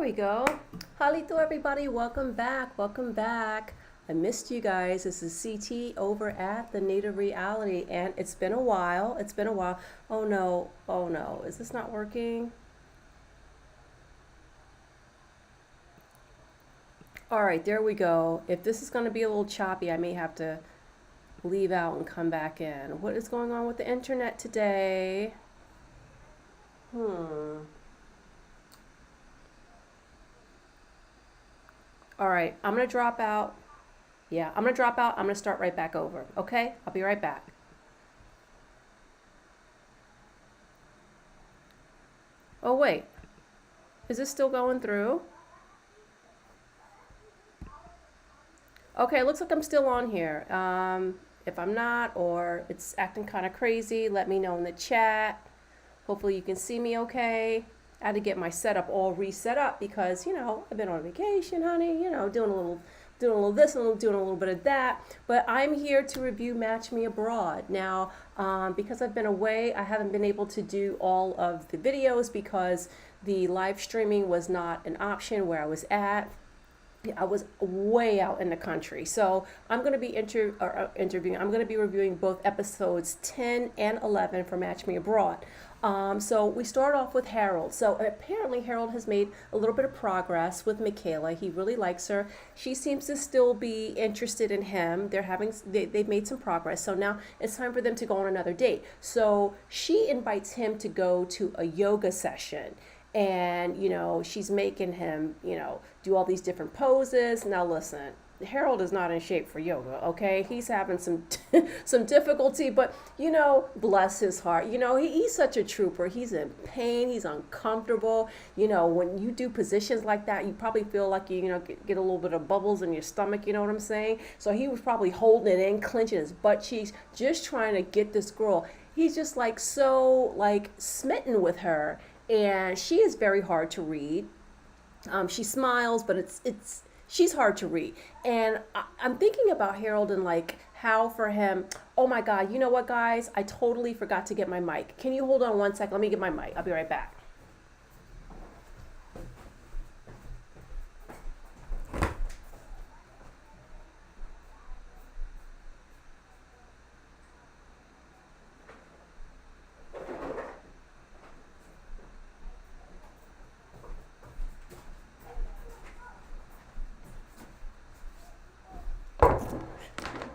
we go. Halito, everybody. Welcome back. Welcome back. I missed you guys. This is CT over at the Native Reality, and it's been a while. It's been a while. Oh no. Oh no. Is this not working? All right, there we go. If this is going to be a little choppy, I may have to leave out and come back in. What is going on with the internet today? Hmm. All right, I'm going to drop out. Yeah, I'm going to drop out. I'm going to start right back over. Okay? I'll be right back. Oh, wait. Is this still going through? Okay, looks like I'm still on here. If I'm not, or it's acting kind of crazy, let me know in the chat. Hopefully you can see me okay. I had to get my setup all reset up because, I've been on vacation, honey, doing a little this and doing a little bit of that. But I'm here to review Match Me Abroad. Now, because I've been away, I haven't been able to do all of the videos because the live streaming was not an option where I was at. I was way out in the country. So I'm going to be interviewing, I'm going to be reviewing both episodes 10 and 11 for Match Me Abroad. So we start off with Harold. So apparently Harold has made a little bit of progress with Michaela. He really likes her. She seems to still be interested in him. They've made some progress. So now it's time for them to go on another date. So she invites him to go to a yoga session. And, she's making him, do all these different poses. Now listen, Harold is not in shape for yoga, okay? He's having some some difficulty, but bless his heart. He's such a trooper. He's in pain. He's uncomfortable. When you do positions like that, you probably feel like you get a little bit of bubbles in your stomach. You know what I'm saying? So he was probably holding it in, clenching his butt cheeks, just trying to get this girl. He's just so smitten with her. And she is very hard to read. She smiles, but she's hard to read. And I'm thinking about Harold and how for him. Oh my God! You know what, guys? I totally forgot to get my mic. Can you hold on one second? Let me get my mic. I'll be right back.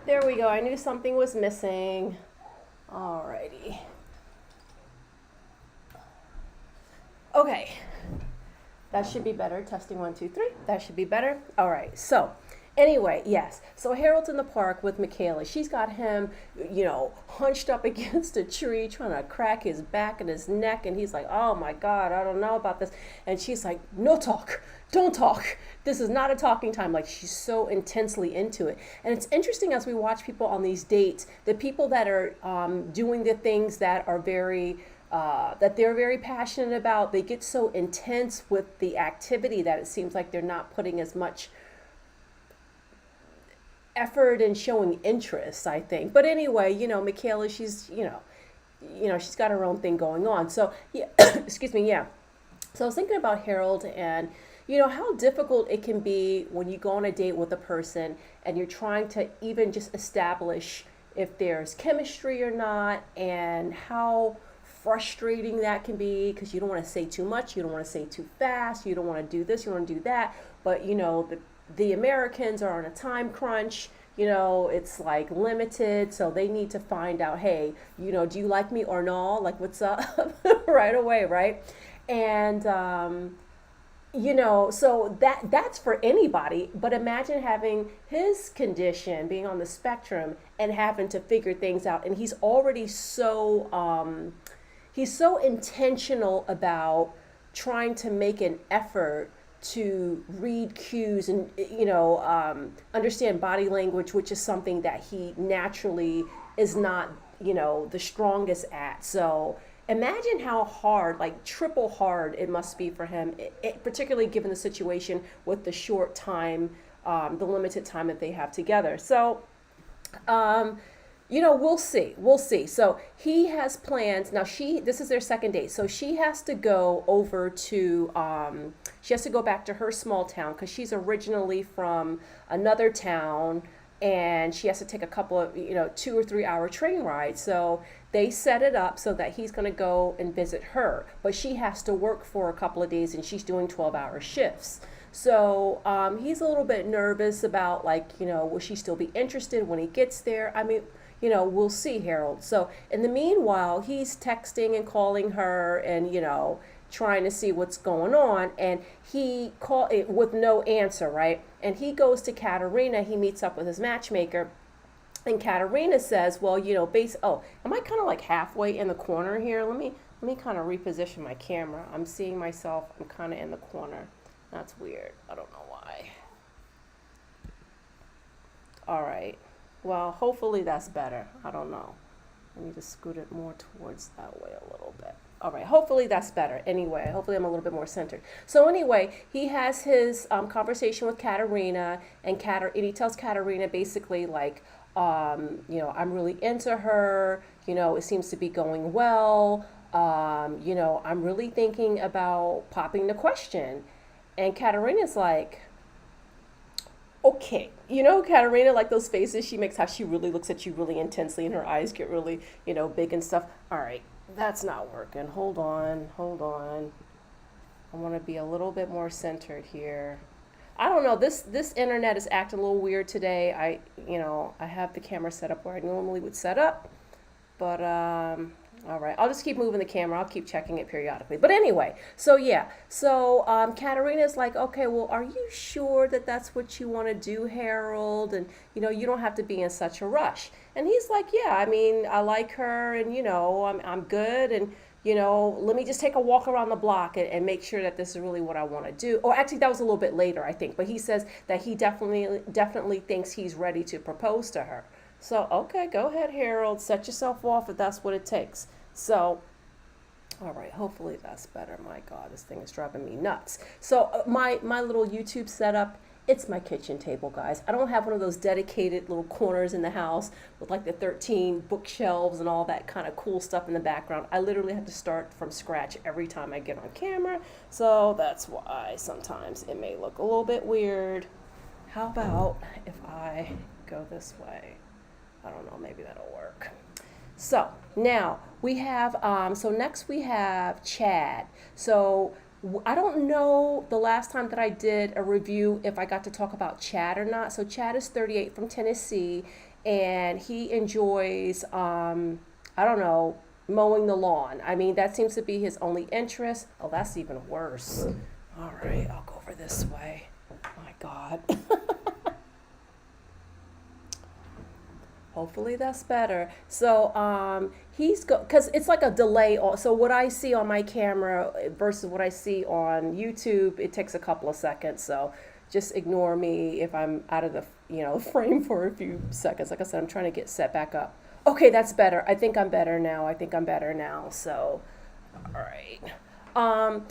There we go. I knew something was missing. Alrighty. Okay. That should be better. Testing 1, 2, 3. That should be better. All right. So, anyway, yes. So Harold's in the park with Michaela. She's got him, hunched up against a tree, trying to crack his back and his neck. And he's like, oh my God, I don't know about this. And she's like, no talk. Don't talk. This is not a talking time. She's so intensely into it. And it's interesting as we watch people on these dates, the people that are doing the things that are that they're very passionate about, they get so intense with the activity that it seems like they're not putting as much effort and showing interest, I think. But anyway, Michaela, she's she's got her own thing going on. So yeah, excuse me, yeah. So I was thinking about Harold and how difficult it can be when you go on a date with a person and you're trying to even just establish if there's chemistry or not, and how frustrating that can be because you don't want to say too much, you don't want to say too fast, you don't want to do this, you want to do that, but the Americans are on a time crunch. It's limited, so they need to find out, hey, do you like me or no? What's up? Right away, right? And so that's for anybody, but imagine having his condition, being on the spectrum and having to figure things out. And he's already he's so intentional about trying to make an effort to read cues and understand body language, which is something that he naturally is not the strongest at. So imagine how hard, triple hard it must be for him, particularly given the situation with the short time, the limited time that they have together. So we'll see. We'll see. So he has plans. Now this is their second date. So she has to go over to, She has to go back to her small town because she's originally from another town, and she has to take a couple of, 2 or 3 hour train rides. So they set it up so that he's going to go and visit her, but she has to work for a couple of days and she's doing 12-hour shifts. So he's a little bit nervous about, like, will she still be interested when he gets there? I mean, we'll see, Harold. So in the meanwhile, he's texting and calling her and, trying to see what's going on. And he called it with no answer, right? And he goes to Katerina. He meets up with his matchmaker. And Katerina says, well, am I kind of like halfway in the corner here? Let me kind of reposition my camera. I'm seeing myself. I'm kind of in the corner. That's weird. I don't know why. All right. Well, hopefully that's better. I don't know. I need to scoot it more towards that way a little bit. All right. Hopefully that's better. Anyway, hopefully I'm a little bit more centered. So anyway, he has his conversation with Katerina, and he tells Katerina basically like, I'm really into her. It seems to be going well. I'm really thinking about popping the question. And Katerina's like, okay. Katerina, like those faces she makes, how she really looks at you really intensely and her eyes get really, big and stuff. All right, that's not working. Hold on. I want to be a little bit more centered here. I don't know, this internet is acting a little weird today. I have the camera set up where I normally would set up, but all right, I'll just keep moving the camera. I'll keep checking it periodically. But anyway, so Katerina's like, okay, well, are you sure that that's what you want to do, Harold? And, you don't have to be in such a rush. And he's like, yeah, I mean, I like her and, I'm good. And, let me just take a walk around the block and make sure that this is really what I want to do. Or actually, that was a little bit later, I think. But he says that he definitely thinks he's ready to propose to her. So, okay, go ahead, Harold. Set yourself off if that's what it takes. So, all right, hopefully that's better. My God, this thing is driving me nuts. So my little YouTube setup, it's my kitchen table, guys. I don't have one of those dedicated little corners in the house with like the 13 bookshelves and all that kind of cool stuff in the background. I literally have to start from scratch every time I get on camera. So that's why sometimes it may look a little bit weird. How about if I go this way? I don't know, maybe that'll work. So now we have, next we have Chad. So I don't know the last time that I did a review if I got to talk about Chad or not. So Chad is 38 from Tennessee, and he enjoys, mowing the lawn. I mean, that seems to be his only interest. Oh, that's even worse. All right, I'll go over this way. My God. Hopefully that's better. So because it's like a delay. So what I see on my camera versus what I see on YouTube, it takes a couple of seconds. So just ignore me if I'm out of the frame for a few seconds. Like I said, I'm trying to get set back up. Okay, that's better. I think I'm better now. So, all right.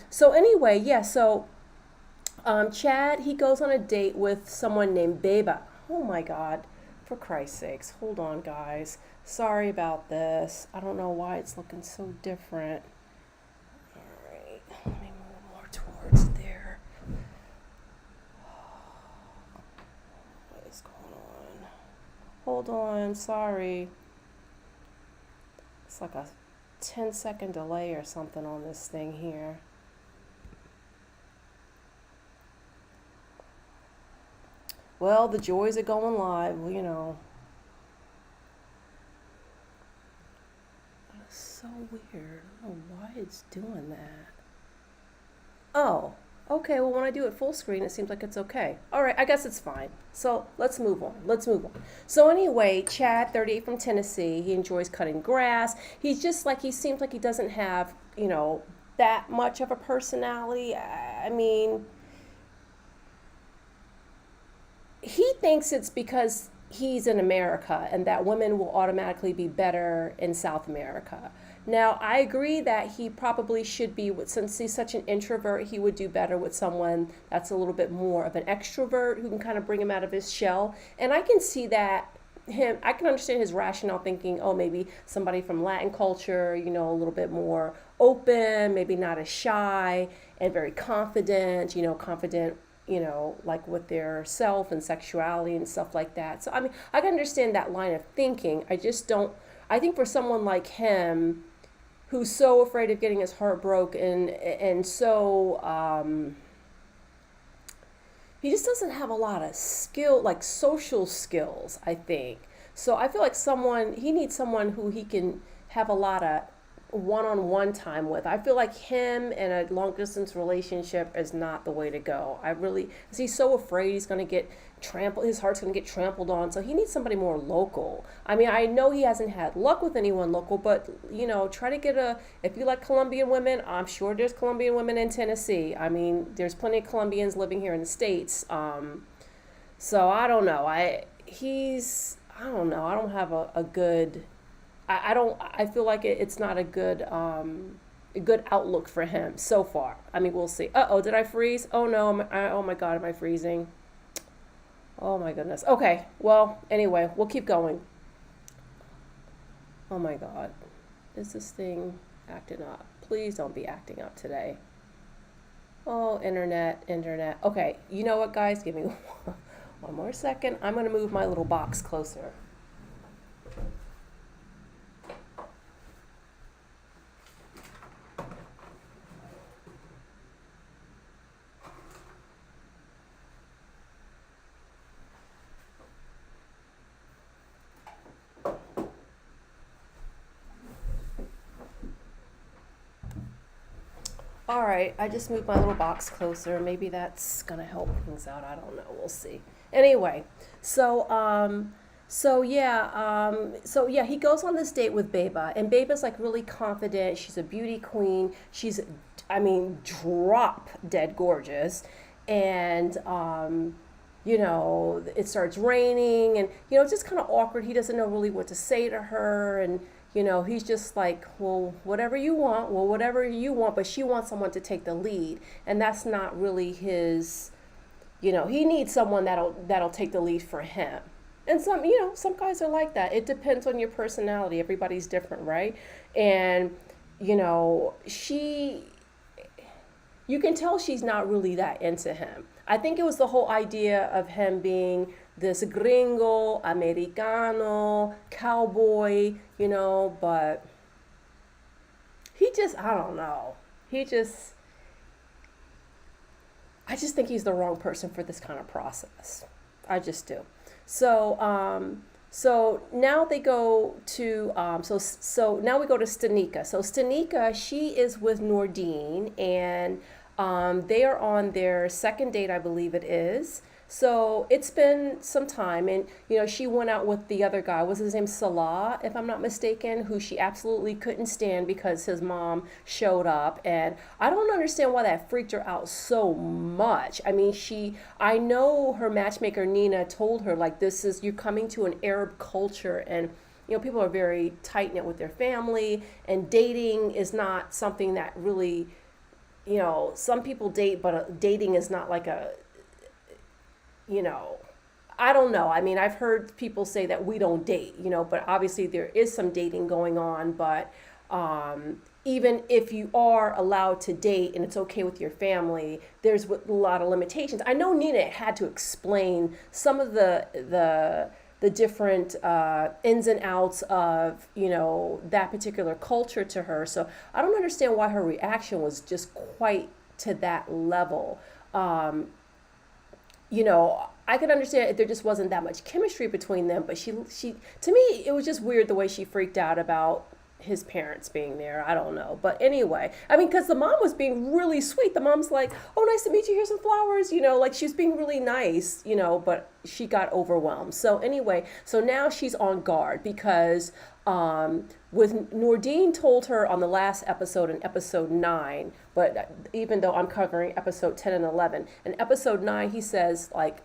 So anyway, yeah. So Chad, he goes on a date with someone named Beba. Oh my God. For Christ's sakes, hold on, guys. Sorry about this. I don't know why it's looking so different. All right, let me move more towards there. What is going on? Hold on, sorry. It's like a 10-second delay or something on this thing here. Well, the joys of going live, That's so weird. I don't know why it's doing that. Oh, okay. Well, when I do it full screen, it seems like it's okay. All right, I guess it's fine. So let's move on. So anyway, Chad, 38 from Tennessee, he enjoys cutting grass. He seems like he doesn't have, that much of a personality. I mean, he thinks it's because he's in America and that women will automatically be better in South America. Now, I agree that he probably should be, since he's such an introvert, he would do better with someone that's a little bit more of an extrovert who can kind of bring him out of his shell. And I can see that him, I can understand his rationale thinking, oh, maybe somebody from Latin culture, a little bit more open, maybe not as shy and very confident, like with their self and sexuality and stuff like that. So, I mean, I can understand that line of thinking. I just don't, I think for someone like him, who's so afraid of getting his heart broken and so, he just doesn't have a lot of skill, like social skills, I think. So I feel like he needs someone who he can have a lot of one-on-one time with. I feel like him in a long distance relationship is not the way to go. I really, because he's so afraid he's going to get trampled, his heart's going to get trampled on. So he needs somebody more local. I mean, I know he hasn't had luck with anyone local, but try to get if you like Colombian women, I'm sure there's Colombian women in Tennessee. I mean, there's plenty of Colombians living here in the States. So I don't know. I don't know. I don't have a good, I don't. I feel like it's not a good outlook for him so far. I mean, we'll see. Oh, did I freeze? Oh no! Oh my God, am I freezing? Oh my goodness. Okay. Well, anyway, we'll keep going. Oh my God, is this thing acting up? Please don't be acting up today. Oh, internet. Okay. You know what, guys? Give me one more second. I'm gonna move my little box closer. All right, I just moved my little box closer. Maybe that's gonna help things out. I don't know. We'll see. Anyway, so yeah, he goes on this date with Beba, and Beba's like really confident. She's a beauty queen. She's, I mean, drop dead gorgeous, and it starts raining, and it's just kind of awkward. He doesn't know really what to say to her, and he's just like, well, whatever you want, but she wants someone to take the lead. And that's not really his, he needs someone that'll take the lead for him. And some guys are like that. It depends on your personality. Everybody's different, right? And, you can tell she's not really that into him. I think it was the whole idea of him being this gringo, americano, cowboy, but he just, I don't know. I just think he's the wrong person for this kind of process. I just do. So now they go to so now we go to Stanika. So Stanika, she is with Nordine, and they are on their second date, I believe it is. So it's been some time, and she went out with the other guy. Was his name Salah, if I'm not mistaken, who she absolutely couldn't stand because his mom showed up, and I don't understand why that freaked her out so much. I mean, I know her matchmaker Nina told her, like, you're coming to an Arab culture, and people are very tight knit with their family, and dating is not something that really, some people date, but dating is not like I don't know. I mean, I've heard people say that we don't date, but obviously there is some dating going on. But even if you are allowed to date and it's okay with your family, there's a lot of limitations. I know Nina had to explain some of the different ins and outs of, that particular culture to her. So I don't understand why her reaction was just quite to that level. I could understand if there just wasn't that much chemistry between them, but she to me, it was just weird the way she freaked out about his parents being there. I don't know. But anyway, I mean, because the mom was being really sweet. The mom's like, oh, nice to meet you. Here's some flowers, like she was being really nice, but she got overwhelmed. So anyway, so now she's on guard because with Nordine told her on the last episode, in episode 9, but even though I'm covering episode 10 and 11, in episode 9, he says, like,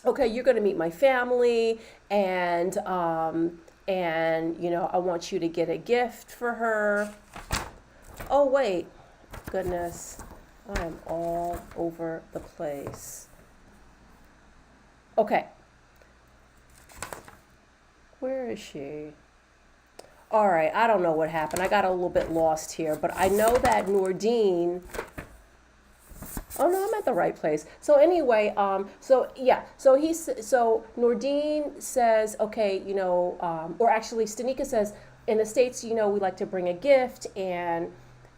okay, you're going to meet my family, and I want you to get a gift for her. Oh, wait, goodness, I am all over the place. Okay. Where is she? All right, I don't know what happened. I got a little bit lost here, but I know that Nordine. Oh no, I'm at the right place. So anyway, so yeah, so Nordine says, okay, or actually Stanika says, in the States, we like to bring a gift, and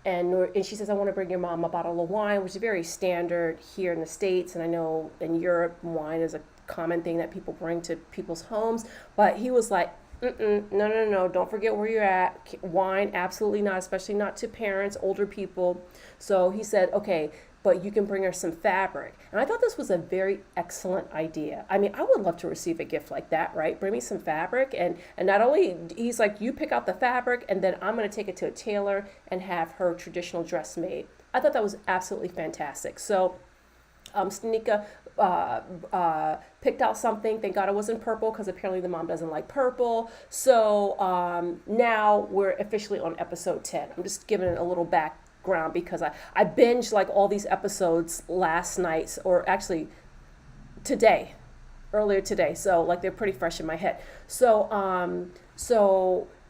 she says, I want to bring your mom a bottle of wine, which is very standard here in the States, and I know in Europe, wine is a common thing that people bring to people's homes. But he was like, mm-mm, no, no, no, don't forget where you're at. Wine, absolutely not, especially not to parents, older people. So he said, okay, but you can bring her some fabric. And I thought this was a very excellent idea. I mean, I would love to receive a gift like that, right? Bring me some fabric. And not only, he's like, you pick out the fabric, and then I'm going to take it to a tailor and have her traditional dress made. I thought that was absolutely fantastic. So Stanika picked out something. Thank God it wasn't purple, because apparently the mom doesn't like purple. So now we're officially on episode 10. I'm just giving it a little background because I binged like all these episodes last night, or actually today, earlier today. So like they're pretty fresh in my head. So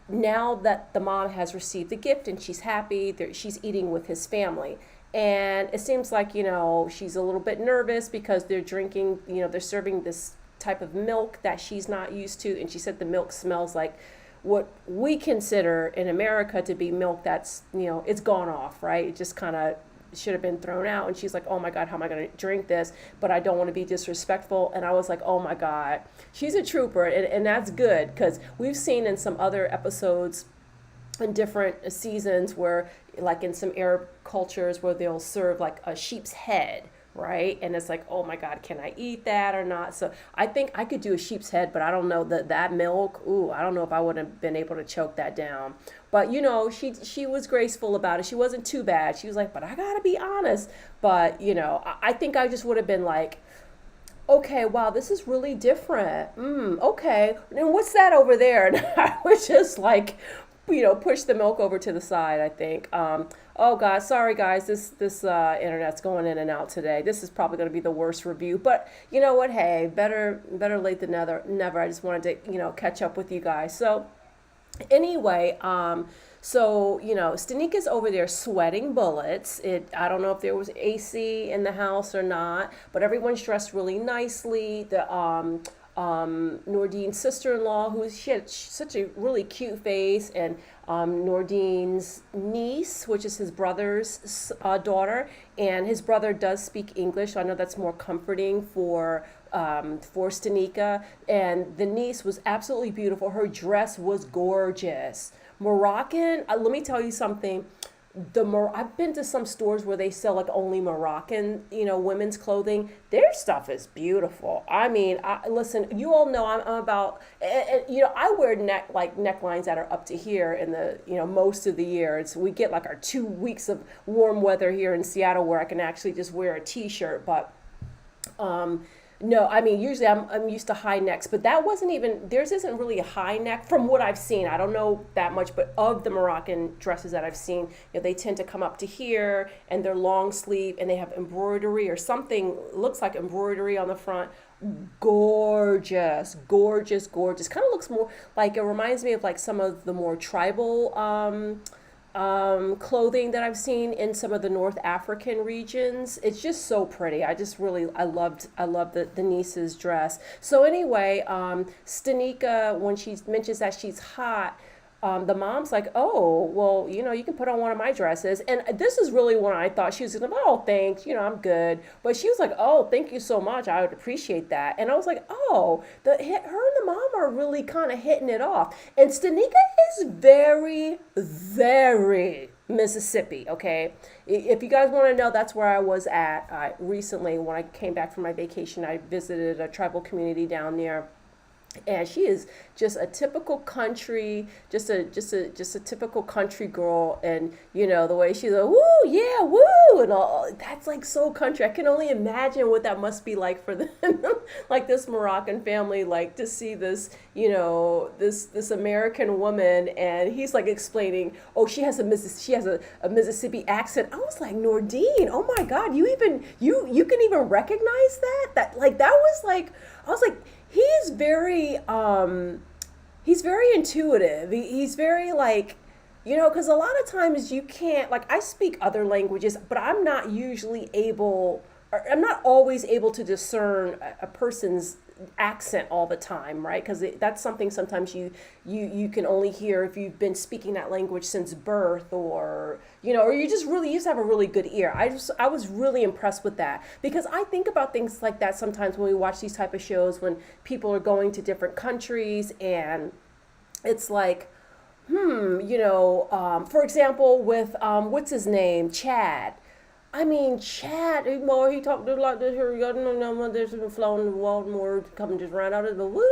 now that the mom has received the gift and she's happy, she's eating with his family. And it seems like, she's a little bit nervous because they're drinking, they're serving this type of milk that she's not used to. And she said the milk smells like what we consider in America to be milk that's, it's gone off, right? It just kind of should have been thrown out. And she's like, oh my God, how am I going to drink this? But I don't want to be disrespectful. And I was like, oh my God, she's a trooper. And that's good, because we've seen in some other episodes in different seasons where, like in some Arab cultures, where they'll serve like a sheep's head, right? And it's like, oh my God, can I eat that or not? So I think I could do a sheep's head, but I don't know that milk. Ooh, I don't know if I would have been able to choke that down. But she was graceful about it. She wasn't too bad. She was like, but I gotta be honest. But I think I just would have been like, okay, wow, this is really different. Okay, and what's that over there? And I was just like, push the milk over to the side, I think. Oh God, sorry guys, this internet's going in and out today. This is probably going to be the worst review, but you know what? Hey, better late than never. I just wanted to catch up with you guys. So anyway, Stanika's over there sweating bullets. I don't know if there was AC in the house or not, but everyone's dressed really nicely. The Nordine's sister-in-law, she had such a really cute face, and Nordine's niece, which is his brother's daughter, and his brother does speak English, so I know that's more comforting for Stanika. And the niece was absolutely beautiful. Her dress was gorgeous. Moroccan, let me tell you something. I've been to some stores where they sell like only Moroccan, women's clothing. Their stuff is beautiful. I mean, listen, you all know I'm about, I wear necklines that are up to here in the, most of the year. We get like our 2 weeks of warm weather here in Seattle where I can actually just wear a t-shirt, but, no, I mean, usually I'm used to high necks, but that wasn't even, theirs isn't really a high neck from what I've seen. I don't know that much, but of the Moroccan dresses that I've seen, they tend to come up to here, and they're long sleeve, and they have embroidery or something, looks like embroidery on the front. Gorgeous, gorgeous, gorgeous. Kind of looks more like, it reminds me of like some of the more tribal clothing that I've seen in some of the North African regions. It's just so pretty. I loved the niece's dress. So anyway, Stanika, when she mentions that she's hot, the mom's like, oh, well, you can put on one of my dresses. And this is really when I thought she was going to, oh, thanks, I'm good. But she was like, oh, thank you so much. I would appreciate that. And I was like, oh, her and the mom are really kind of hitting it off. And Stanika is very, very Mississippi, okay? If you guys want to know, that's where I was at recently. When I came back from my vacation, I visited a tribal community down there. And she is just a typical country, just a typical country girl. And the way she's like, woo, yeah, woo, and all, that's like so country. I can only imagine what that must be like for them, like this Moroccan family, like to see this, this American woman, and he's like explaining, oh, she has a Mississippi accent. I was like, Nordine, oh my God, you can even recognize that was like, I was like, he's very he's very intuitive. He's very like, because a lot of times you can't, like, I speak other languages, but I'm not usually able, or I'm not always able to discern a person's accent all the time, right? Because that's something sometimes you can only hear if you've been speaking that language since birth, or or you just have a really good ear. I was really impressed with that, because I think about things like that sometimes when we watch these type of shows, when people are going to different countries, and it's like, for example, with what's his name, Chad. I mean, Chad, more he talked like this here. You know, there's been flown the world more coming just right out of the woo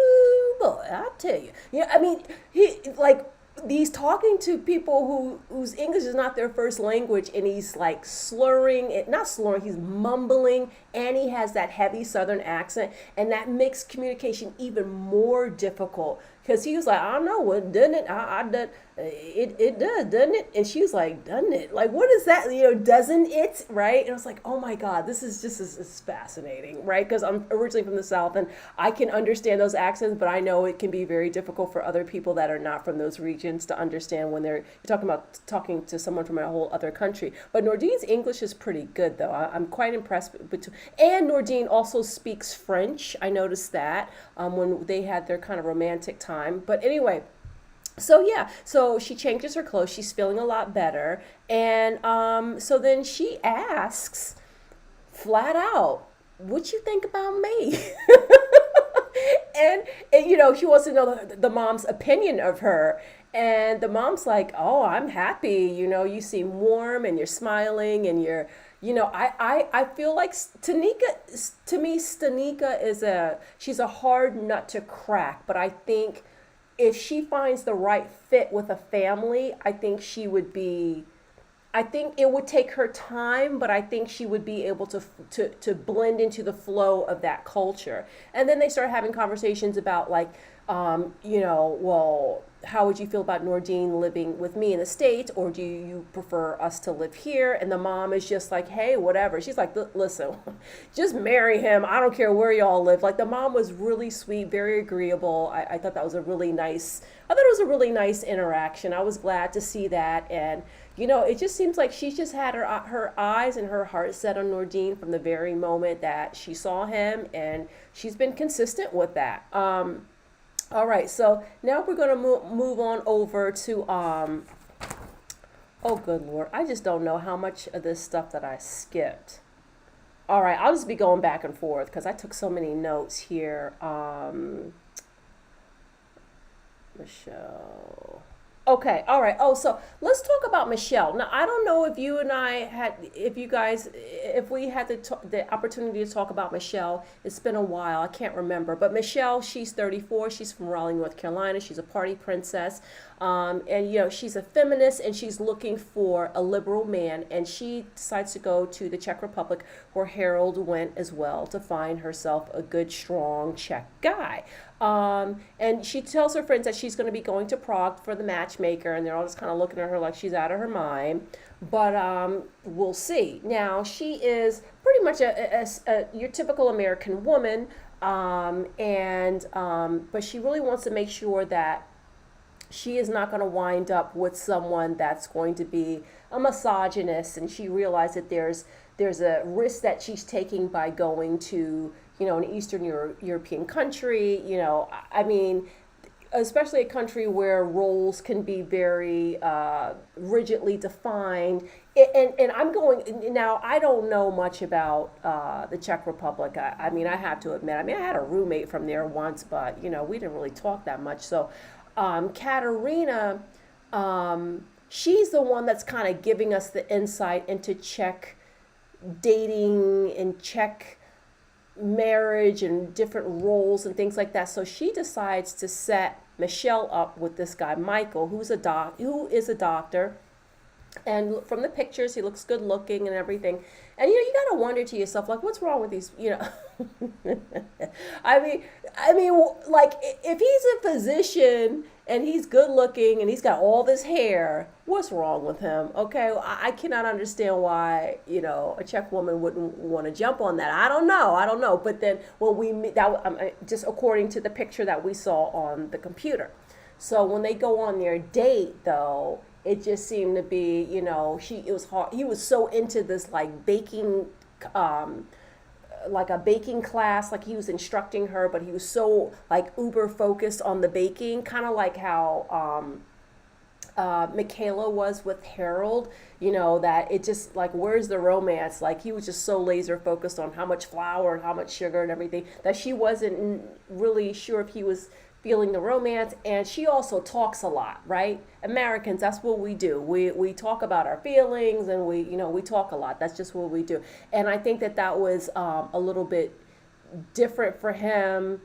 boy. I tell you, yeah. I mean, he like he's talking to people whose English is not their first language, and he's like slurring it, not slurring, he's mumbling, and he has that heavy Southern accent, and that makes communication even more difficult. Because he was like, I don't know, what doesn't it? I done, it does, doesn't it? And she was like, doesn't it? Like, what is that? Doesn't it? Right? And I was like, oh my God, this is just this is fascinating, right? Because I'm originally from the South, and I can understand those accents, but I know it can be very difficult for other people that are not from those regions to understand when you're talking about talking to someone from a whole other country. But Nordine's English is pretty good, though. I'm quite impressed. And Nordine also speaks French. I noticed that when they had their kind of romantic time. But anyway, so yeah, so she changes her clothes. She's feeling a lot better. And so then she asks flat out, what you think about me? and she wants to know the mom's opinion of her. And the mom's like, oh, I'm happy. You seem warm, and you're smiling, and I feel like Stanika, to me, Stanika she's a hard nut to crack, but I think if she finds the right fit with a family, I think it would take her time, but I think she would be able to blend into the flow of that culture. And then they start having conversations about like, well, how would you feel about Nordine living with me in the States, or do you prefer us to live here? And the mom is just like, hey, whatever. She's like, listen, just marry him. I don't care where y'all live. Like, the mom was really sweet, very agreeable. I thought that was I thought it was a really nice interaction. I was glad to see that. And, it just seems like she's just had her eyes and her heart set on Nordine from the very moment that she saw him, and she's been consistent with that. All right, so now we're going to move on over to, oh, good Lord, I just don't know how much of this stuff that I skipped. All right, I'll just be going back and forth because I took so many notes here. Michelle. Okay, all right. Oh, so let's talk about Michelle. Now, I don't know if if we had the opportunity to talk about Michelle. It's been a while. I can't remember. But Michelle, she's 34. She's from Raleigh, North Carolina. She's a party princess. And she's a feminist, and she's looking for a liberal man. And she decides to go to the Czech Republic, where Harold went as well, to find herself a good, strong Czech guy. And she tells her friends that she's going to be going to Prague for the matchmaker, and they're all just kind of looking at her like she's out of her mind. But we'll see. Now, she is pretty much your typical American woman, but she really wants to make sure that she is not going to wind up with someone that's going to be a misogynist, and she realized that there's a risk that she's taking by going to an Eastern European country. I mean, especially a country where roles can be very rigidly defined. And I'm going now. I don't know much about the Czech Republic. I mean, I have to admit. I mean, I had a roommate from there once, but we didn't really talk that much. So, Katerina, she's the one that's kind of giving us the insight into Czech dating and Czech marriage and different roles and things like that. So she decides to set Michelle up with this guy Michael, who is a doctor. And from the pictures, he looks good looking and everything. And you gotta wonder to yourself, like, what's wrong with these? I mean, like, if he's a physician and he's good looking and he's got all this hair, what's wrong with him? Okay, I cannot understand why a Czech woman wouldn't want to jump on that. I don't know. But then when just according to the picture that we saw on the computer. So when they go on their date, though, it just seemed to be, it was hard. He was so into this like baking, um, like a baking class, like he was instructing her, but he was so like uber focused on the baking, kind of like how Michaela was with Harold, that it just like, where's the romance? Like he was just so laser focused on how much flour and how much sugar and everything that she wasn't really sure if he was feeling the romance. And she also talks a lot, right? Americans, that's what we do. We talk about our feelings, and we talk a lot. That's just what we do. And I think that was a little bit different for him,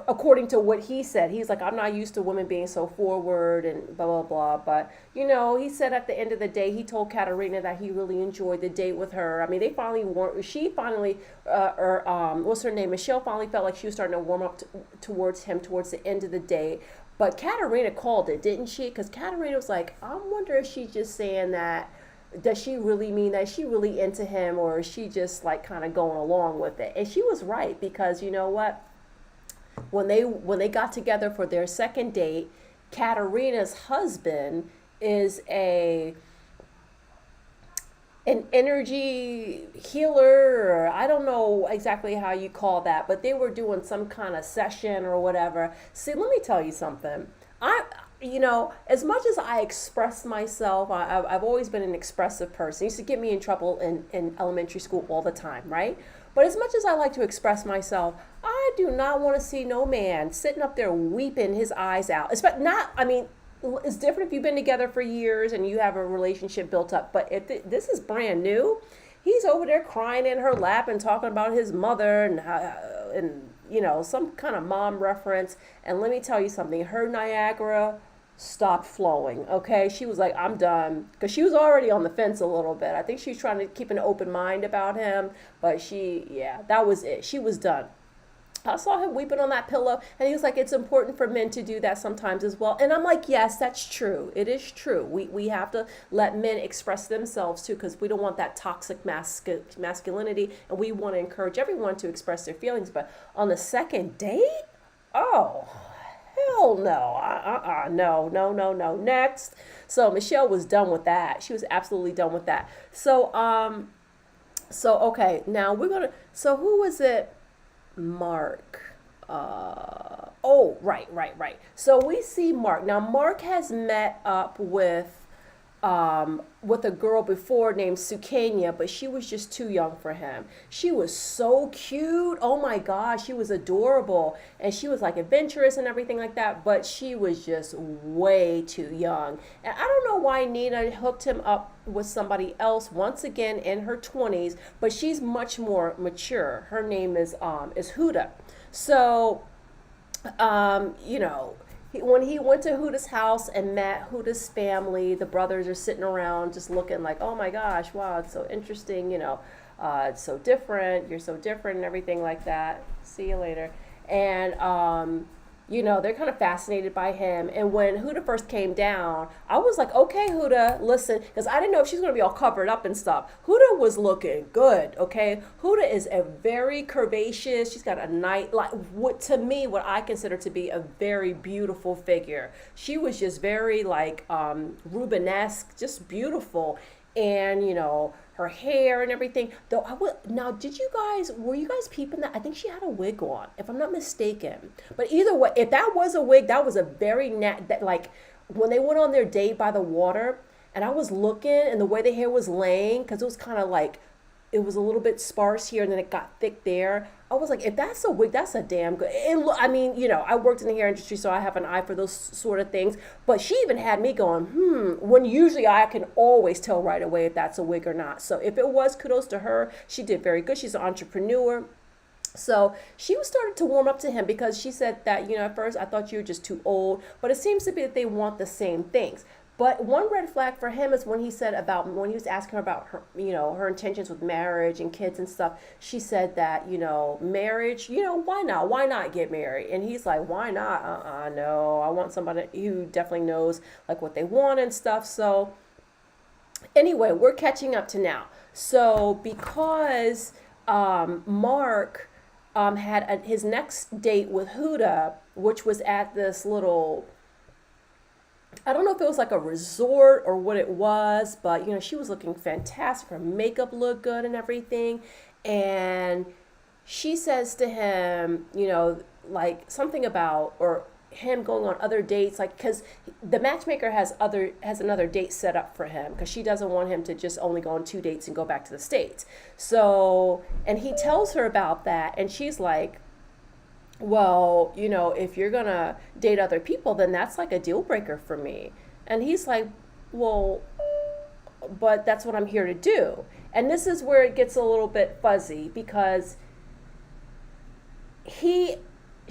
according to what he said. He's like, I'm not used to women being so forward and blah blah blah. But he said at the end of the day, he told Katerina that he really enjoyed the date with her. I mean, they finally warmed. She finally, or what's her name? Michelle finally felt like she was starting to warm up towards him towards the end of the day. But Katerina called it, didn't she? Because Katerina was like, I wonder if she's just saying that. Does she really mean that? Is she really into him, or is she just like kind of going along with it? And she was right, because you know what? When they got together for their second date, Katerina's husband is an energy healer, or I don't know exactly how you call that, but they were doing some kind of session or whatever. See, let me tell you something. As much as I express myself, I've always been an expressive person. It used to get me in trouble in elementary school all the time, right? But as much as I like to express myself, I do not want to see no man sitting up there weeping his eyes out. It's different if you've been together for years and you have a relationship built up. But if this is brand new, he's over there crying in her lap and talking about his mother and some kind of mom reference. And let me tell you something, her Niagara stopped flowing. Okay, she was like, I'm done, because she was already on the fence a little bit. I think she was trying to keep an open mind about him, but that was it. She was done. I saw him weeping on that pillow, and he was like, it's important for men to do that sometimes as well. And I'm like, yes, that's true. It is true. We have to let men express themselves too, because we don't want that toxic masculinity, and we want to encourage everyone to express their feelings. But on the second date, oh, hell no. No. Next. So Michelle was done with that. She was absolutely done with that. So okay, now so who was it? Mark. Right. So we see Mark. Now Mark has met up with a girl before named Sukanya, but she was just too young for him. She was so cute. Oh my gosh, she was adorable. And she was like adventurous and everything like that, but she was just way too young. And I don't know why Nina hooked him up with somebody else, once again in her 20s, but she's much more mature. Her name is Huda. So, when he went to Huda's house and met Huda's family, the brothers are sitting around just looking like, oh my gosh, wow, it's so interesting, it's so different, you're so different and everything like that. See you later. And, they're kind of fascinated by him. And when Huda first came down, I was like, okay, Huda, listen, because I didn't know if she's going to be all covered up and stuff. Huda was looking good, okay? Huda is a very curvaceous, she's got a nice, like, what I consider to be a very beautiful figure. She was just very, like, Rubenesque, just beautiful. And, her hair and everything. Though now, were you guys peeping that? I think she had a wig on, if I'm not mistaken. But either way, if that was a wig, that was a very like when they went on their date by the water, and I was looking, and the way the hair was laying, because it was kind of like, it was a little bit sparse here and then it got thick there. I was like, if that's a wig, that's a damn good. I worked in the hair industry, so I have an eye for those sort of things. But she even had me going, when usually I can always tell right away if that's a wig or not. So if it was, kudos to her. She did very good. She's an entrepreneur. So she was starting to warm up to him, because she said that, at first I thought you were just too old, but it seems to be that they want the same things. But one red flag for him is when he was asking her about her, her intentions with marriage and kids and stuff. She said that, marriage, why not? Why not get married? And he's like, why not? No, I want somebody who definitely knows like what they want and stuff. So anyway, we're catching up to now. So because Mark had his next date with Huda, which was at this little I don't know if it was like a resort or what it was, but she was looking fantastic. Her makeup looked good and everything. And she says to him, like something about, or him going on other dates, like, because the matchmaker has another date set up for him, because she doesn't want him to just only go on 2 dates and go back to the States. So, and he tells her about that, and she's like, well, if you're gonna date other people, then that's like a deal breaker for me. And he's like, well, but that's what I'm here to do. And this is where it gets a little bit fuzzy, because he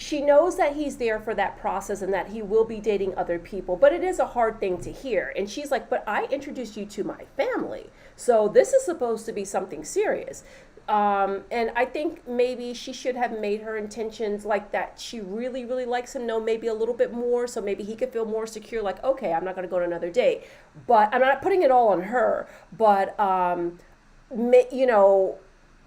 she knows that he's there for that process and that he will be dating other people, but it is a hard thing to hear. And she's like, but I introduced you to my family, so this is supposed to be something serious. And I think maybe she should have made her intentions like that she really, really likes him know maybe a little bit more, so maybe he could feel more secure, like, okay, I'm not going to go on another date. But I'm not putting it all on her, but you know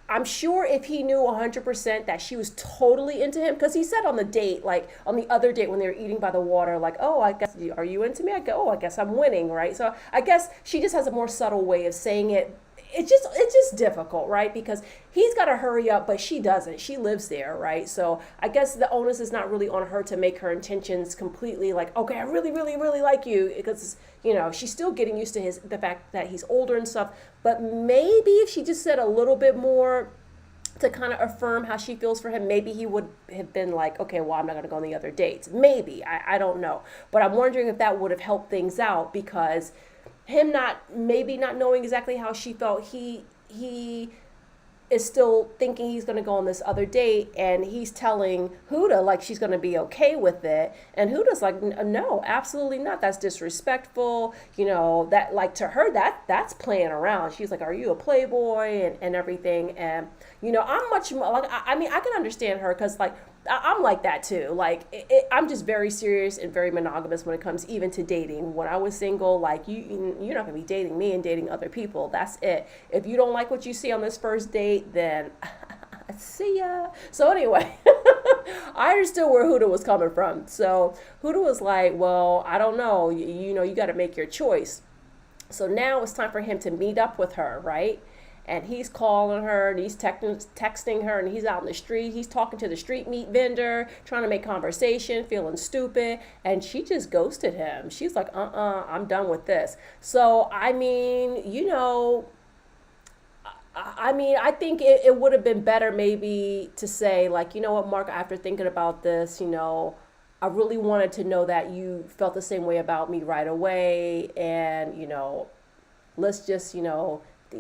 I'm sure if he knew 100% that she was totally into him, because he said on the date, like on the other date when they were eating by the water, like, oh, I guess, are you into me? I go, oh, I guess I'm winning, right? So I guess she just has a more subtle way of saying it. It's just difficult, right? Because he's got to hurry up, but she doesn't. She lives there, right? So I guess the onus is not really on her to make her intentions completely like, okay, I really, really, really like you, because she's still getting used to the fact that he's older and stuff. But maybe if she just said a little bit more to kind of affirm how she feels for him, maybe he would have been like, okay, well, I'm not going to go on the other dates. Maybe, I don't know. But I'm wondering if that would have helped things out, because him not knowing exactly how she felt, he is still thinking he's going to go on this other date, and he's telling Huda like she's going to be okay with it, and Huda's like, no, absolutely not, that's disrespectful, that, like, to her, that's playing around. She's like, are you a playboy, and everything. And I'm much more like, I mean, I can understand her, because like I'm like that too. Like I'm just very serious and very monogamous when it comes even to dating. When I was single, like you're not gonna be dating me and dating other people. That's it. If you don't like what you see on this first date, then see ya. So anyway, I understood where Huda was coming from. So Huda was like, well, I don't know. You got to make your choice. So now it's time for him to meet up with her, right? And he's calling her and he's texting her, and he's out in the street. He's talking to the street meat vendor, trying to make conversation, feeling stupid. And she just ghosted him. She's like, I'm done with this. So, I mean, I think it would have been better maybe to say, like, you know what, Mark, after thinking about this, I really wanted to know that you felt the same way about me right away. And, let's just,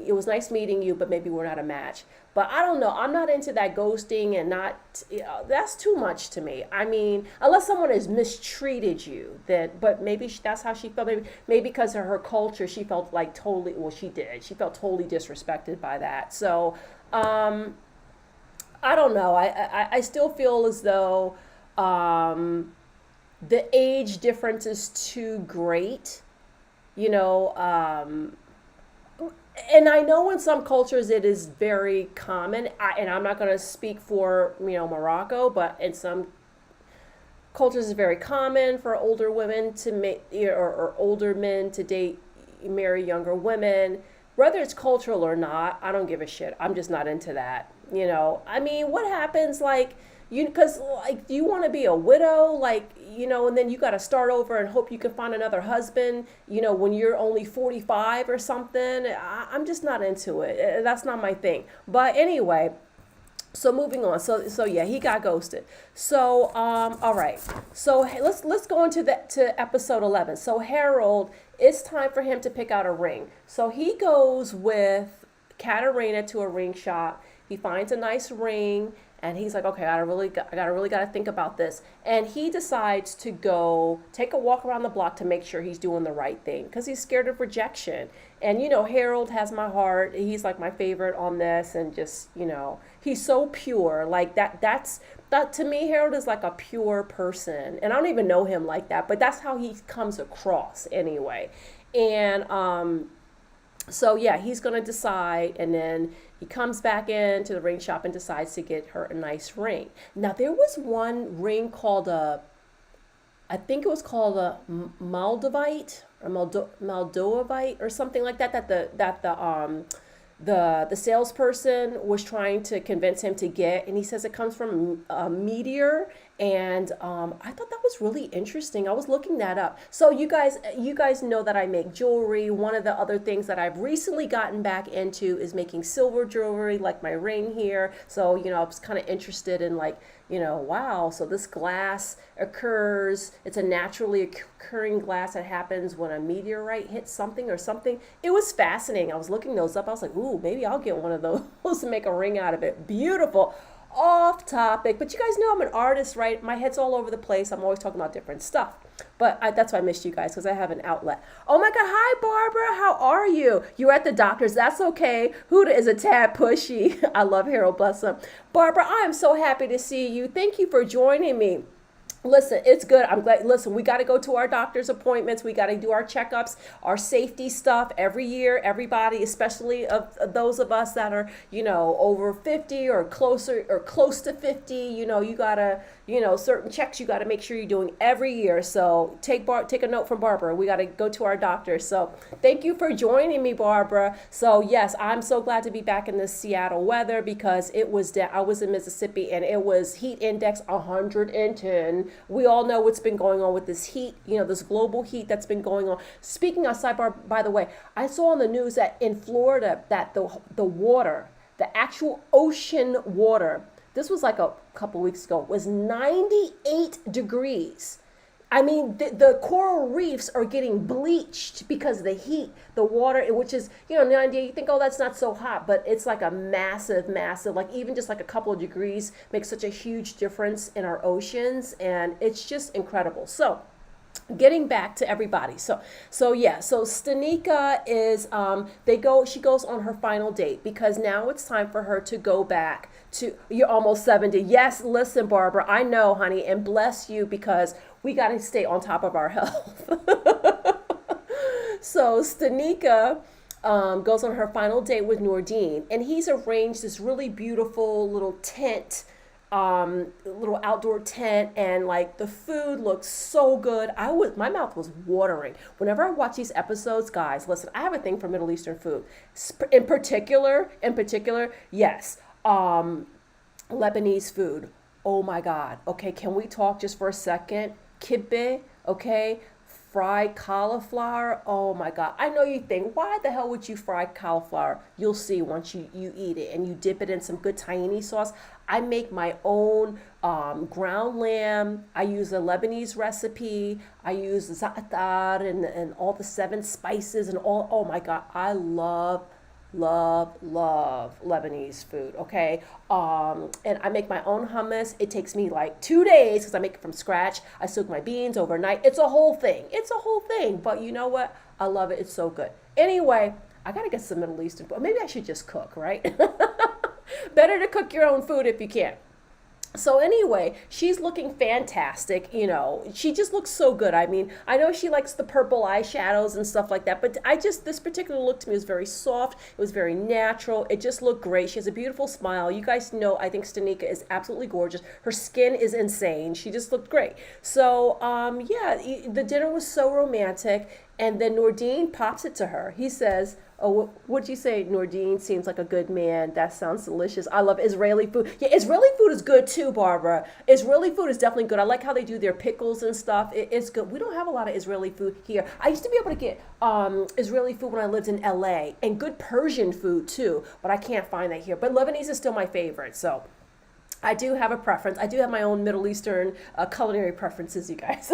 it was nice meeting you, but maybe we're not a match. But I don't know. I'm not into that ghosting, and not, that's too much to me. I mean, unless someone has mistreated you, then, but maybe that's how she felt. Maybe because of her culture, she felt like totally, well, she did. She felt totally disrespected by that. So, I don't know. I still feel as though, the age difference is too great, you know, and I know in some cultures it is very common, and I'm not going to speak for, Morocco, but in some cultures it's very common for older women to or older men to marry younger women. Whether it's cultural or not, I don't give a shit. I'm just not into that. I mean, what happens, like, because, like, do you want to be a widow, like, and then you got to start over and hope you can find another husband, when you're only 45 or something? I'm just not into it. That's not my thing. But anyway, so moving on. So yeah, he got ghosted. So all right. So hey, let's go into to episode 11. So Harold, it's time for him to pick out a ring. So he goes with Katarina to a ring shop. He finds a nice ring, and he's like, okay, I gotta think about this. And he decides to go take a walk around the block to make sure he's doing the right thing, because he's scared of rejection. And Harold has my heart. He's like my favorite on this, and just he's so pure. Like that to me, Harold is like a pure person, and I don't even know him like that, but that's how he comes across anyway. And so yeah, he's gonna decide, and then he comes back into the ring shop and decides to get her a nice ring. Now there was one ring called I think it was called a Moldavite or Moldovite or something like that. The salesperson was trying to convince him to get, and he says it comes from a meteor. And I thought that was really interesting. I was looking that up. So you guys know that I make jewelry. One of the other things that I've recently gotten back into is making silver jewelry, like my ring here. So I was kind of interested in, like, wow, so this glass occurs. It's a naturally occurring glass that happens when a meteorite hits something or something. It was fascinating. I was looking those up. I was like, ooh, maybe I'll get one of those and make a ring out of it. Beautiful. Off topic, but you guys know I'm an artist, right? My head's all over the place. I'm always talking about different stuff. But that's why I missed you guys, because I have an outlet. Oh my God. Hi, Barbara. How are you? You're at the doctor's. That's okay. Huda is a tad pushy. I love Harold, bless him. Barbara, I am so happy to see you. Thank you for joining me. Listen, it's good. I'm glad. Listen, we got to go to our doctor's appointments. We got to do our checkups, our safety stuff every year. Everybody, especially of those of us that are, over 50 or closer or close to 50, you got to, certain checks you got to make sure you're doing every year. So take a note from Barbara. We got to go to our doctor. So thank you for joining me, Barbara. So yes, I'm so glad to be back in this Seattle weather, because I was in Mississippi and it was heat index 110. We all know what's been going on with this heat, this global heat that's been going on. Speaking of sidebar, by the way, I saw on the news that in Florida that the water, the actual ocean water, this was like a couple weeks ago, was 98 degrees. I mean, the coral reefs are getting bleached because of the heat, the water, which is, 90, you think, oh, that's not so hot, but it's like a massive, like even just like a couple of degrees makes such a huge difference in our oceans, and it's just incredible. So, getting back to everybody. So yeah, so Stanika is, she goes on her final date, because now it's time for her to go back to, you're almost 70. Yes, listen, Barbara, I know, honey, and bless you, because we got to stay on top of our health. So Stanika goes on her final date with Nordine, and he's arranged this really beautiful little tent, little outdoor tent, and like the food looks so good. My mouth was watering whenever I watch these episodes. Guys, listen, I have a thing for Middle Eastern food, in particular, yes, Lebanese food. Oh my God. Okay, can we talk just for a second? Kibbeh, okay? Fried cauliflower. Oh my God. I know you think, why the hell would you fry cauliflower? You'll see once you eat it and you dip it in some good tahini sauce. I make my own ground lamb. I use a Lebanese recipe. I use za'atar and all the 7 spices and all. Oh my God. I love Lebanese food, okay? And I make my own hummus. It takes me like 2 days because I make it from scratch. I soak my beans overnight. It's a whole thing. But you know what? I love it. It's so good. Anyway, I gotta get some Middle Eastern food. Maybe I should just cook, right? Better to cook your own food if you can. So anyway, she's looking fantastic. She just looks so good. I mean, I know she likes the purple eyeshadows and stuff like that, but this particular look to me was very soft. It was very natural. It just looked great. She has a beautiful smile. You guys know, I think Stanika is absolutely gorgeous. Her skin is insane. She just looked great. So, yeah, the dinner was so romantic. And then Nordine pops it to her. He says, oh, what'd you say? Nordine seems like a good man. That sounds delicious. I love Israeli food. Yeah, Israeli food is good too, Barbara. Israeli food is definitely good. I like how they do their pickles and stuff. It's good. We don't have a lot of Israeli food here. I used to be able to get Israeli food when I lived in LA, and good Persian food too, but I can't find that here. But Lebanese is still my favorite, so I do have a preference. I do have my own Middle Eastern culinary preferences, you guys.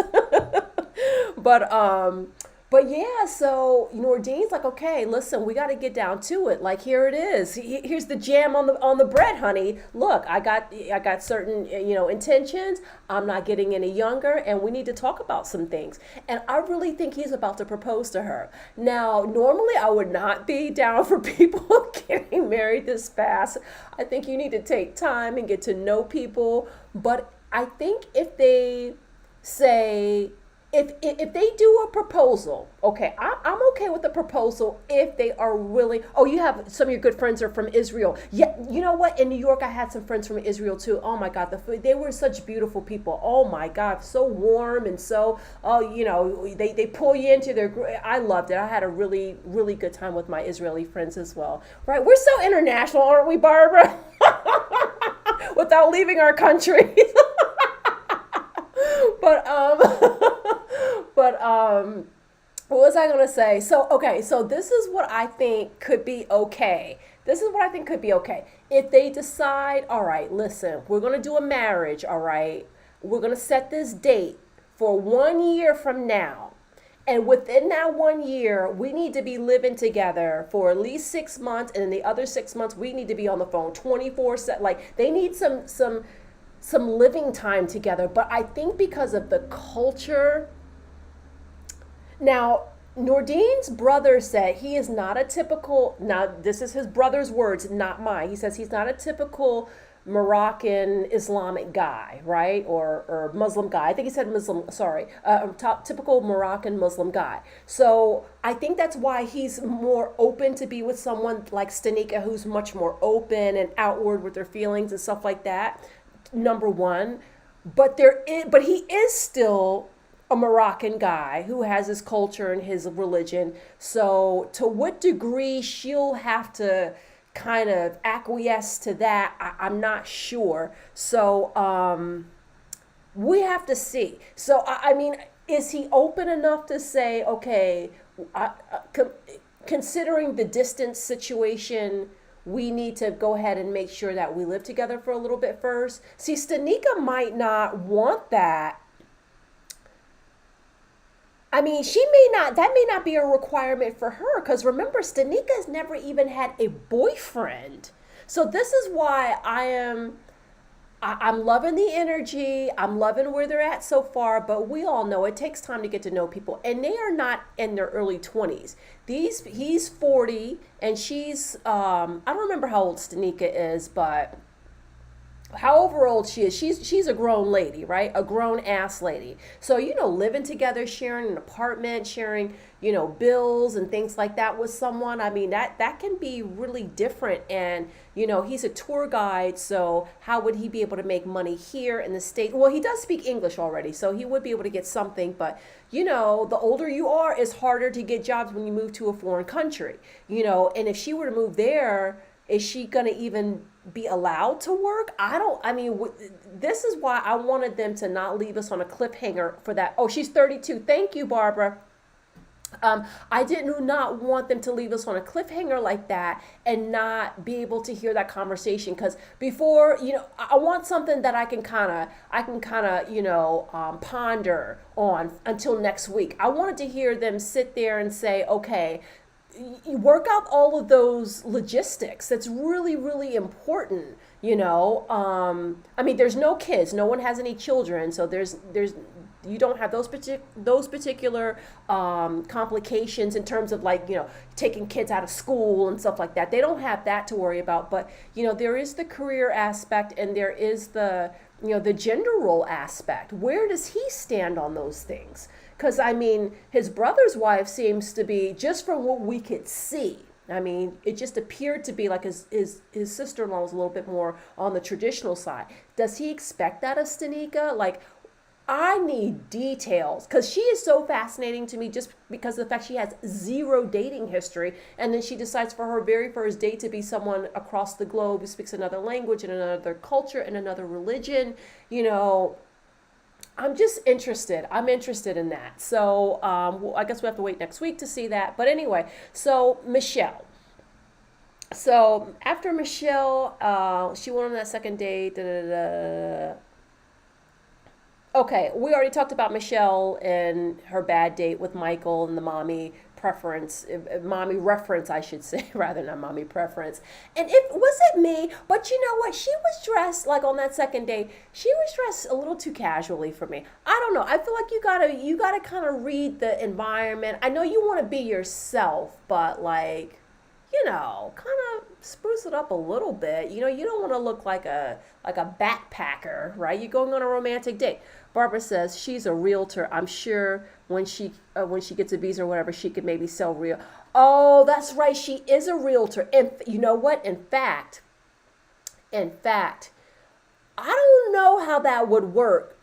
But yeah, so Nordine's like, okay, listen, we got to get down to it. Like, here it is. Here's the jam on the bread, honey. Look, I got certain intentions. I'm not getting any younger, and we need to talk about some things. And I really think he's about to propose to her. Now, normally I would not be down for people getting married this fast. I think you need to take time and get to know people. But I think if they say if they do a proposal, okay, I'm okay with the proposal if they are willing. Oh, you have some of your good friends are from Israel. Yeah, you know what? In New York, I had some friends from Israel too. Oh my God, the food, they were such beautiful people. Oh my God, so warm and so, oh, they pull you into their. I loved it. I had a really, really good time with my Israeli friends as well. Right? We're so international, aren't we, Barbara? Without leaving our country. but but what was I gonna say? So okay, so this is what I think could be okay. This is what I think could be okay. If they decide, all right, listen, we're gonna do a marriage, all right, we're gonna set this date for 1 year from now. And within that 1 year, we need to be living together for at least 6 months, and in the other 6 months, we need to be on the phone 24/7. Like they need some living time together. But I think because of the culture. Now, Nordin's brother said he is not a typical, now this is his brother's words, not mine. He says he's not a typical Moroccan Islamic guy, right? Or Muslim guy. I think he said Muslim, sorry, typical Moroccan Muslim guy. So I think that's why he's more open to be with someone like Stanika, who's much more open and outward with their feelings and stuff like that. Number one. But he is still a Moroccan guy who has his culture and his religion. So to what degree she'll have to kind of acquiesce to that, I'm not sure. So we have to see. So I mean, is he open enough to say, okay, considering the distance situation, we need to go ahead and make sure that we live together for a little bit first? See, Stanika might not want that. I mean, that may not be a requirement for her, because remember, Stanika's never even had a boyfriend. So this is why I'm loving the energy. I'm loving where they're at so far, but we all know it takes time to get to know people, and they are not in their early 20s. He's 40 and she's, I don't remember how old Stanika is, but however old she is, she's a grown lady, right? A grown ass lady. So, living together, sharing an apartment, sharing, bills and things like that with someone. I mean, that can be really different. And, he's a tour guide. So how would he be able to make money here in the state? Well, he does speak English already, so he would be able to get something. But, the older you are, it's harder to get jobs when you move to a foreign country, and if she were to move there, is she going to even be allowed to work? This is why I wanted them to not leave us on a cliffhanger for that. Oh, she's 32. Thank you, Barbara. I did not want them to leave us on a cliffhanger like that and not be able to hear that conversation. Because before, I want something that I can kind of, ponder on until next week. I wanted to hear them sit there and say, okay, you work out all of those logistics. That's really, really important. There's no kids. No one has any children, so there's you don't have those particular complications in terms of taking kids out of school and stuff like that. They don't have that to worry about. But there is the career aspect, and there is the the gender role aspect. Where does he stand on those things? Because, his brother's wife seems to be, just from what we could see, it just appeared to be like his sister-in-law was a little bit more on the traditional side. Does he expect that of Stanika? I need details, because she is so fascinating to me just because of the fact she has zero dating history, and then she decides for her very first date to be someone across the globe who speaks another language and another culture and another religion. I'm just interested. I'm interested in that. So I guess we have to wait next week to see that. But anyway, so Michelle. So after Michelle, she went on that second date. Da, da, da. Okay, we already talked about Michelle and her bad date with Michael and the mommy reference, I should say, rather than mommy preference. And it wasn't me, but you know what? She was dressed, on that second date, she was dressed a little too casually for me. I don't know. I feel like you gotta kind of read the environment. I know you want to be yourself, but kind of spruce it up a little bit. You don't want to look like a backpacker, right? You're going on a romantic date. Barbara says she's a realtor. I'm sure when she gets a visa or whatever, she could maybe sell real. Oh, that's right. She is a realtor. And you know what? In fact, I don't know how that would work.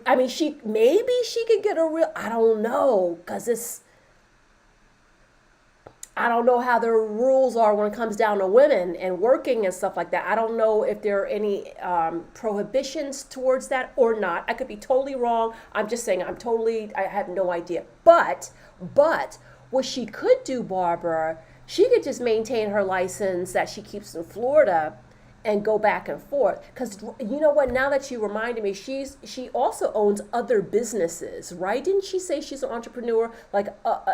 I mean, maybe she could get a real. I don't know, because I don't know how the rules are when it comes down to women and working and stuff like that. I don't know if there are any prohibitions towards that or not. I could be totally wrong. I'm just saying I have no idea. But what she could do, Barbara, she could just maintain her license that she keeps in Florida and go back and forth. Because you know what, now that you reminded me, she also owns other businesses, right? Didn't she say she's an entrepreneur, like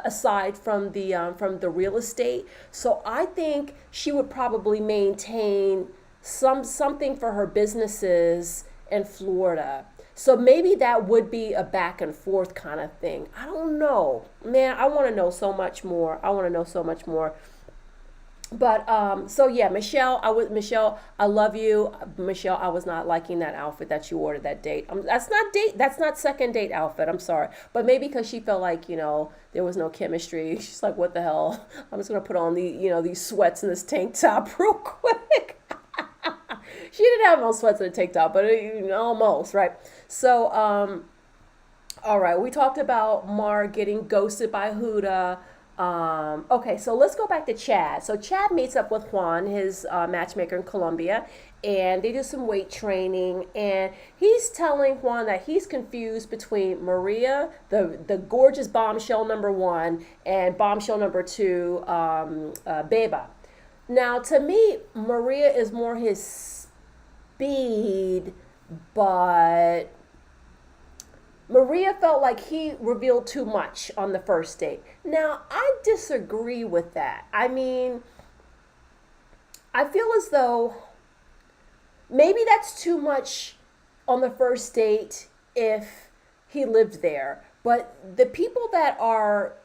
aside from the real estate? So I think she would probably maintain something for her businesses in Florida. So maybe that would be a back and forth kind of thing. I don't know, man. I want to know so much more. But so yeah, Michelle, I love you, Michelle. I was not liking that outfit that you ordered that date. That's not second date outfit. I'm sorry, but maybe because she felt like there was no chemistry. She's like, what the hell? I'm just gonna put on these sweats and this tank top real quick. She didn't have no sweats and a tank top, but almost right. So all right, we talked about Mark getting ghosted by Huda. Okay, so let's go back to Chad. So Chad meets up with Juan, his matchmaker in Colombia, and they do some weight training. And he's telling Juan that he's confused between Maria, the gorgeous bombshell number one, and bombshell number two, Beba. Now, to me, Maria is more his speed, but Maria felt like he revealed too much on the first date. Now, I disagree with that. I mean, I feel as though maybe that's too much on the first date if he lived there. But the people that are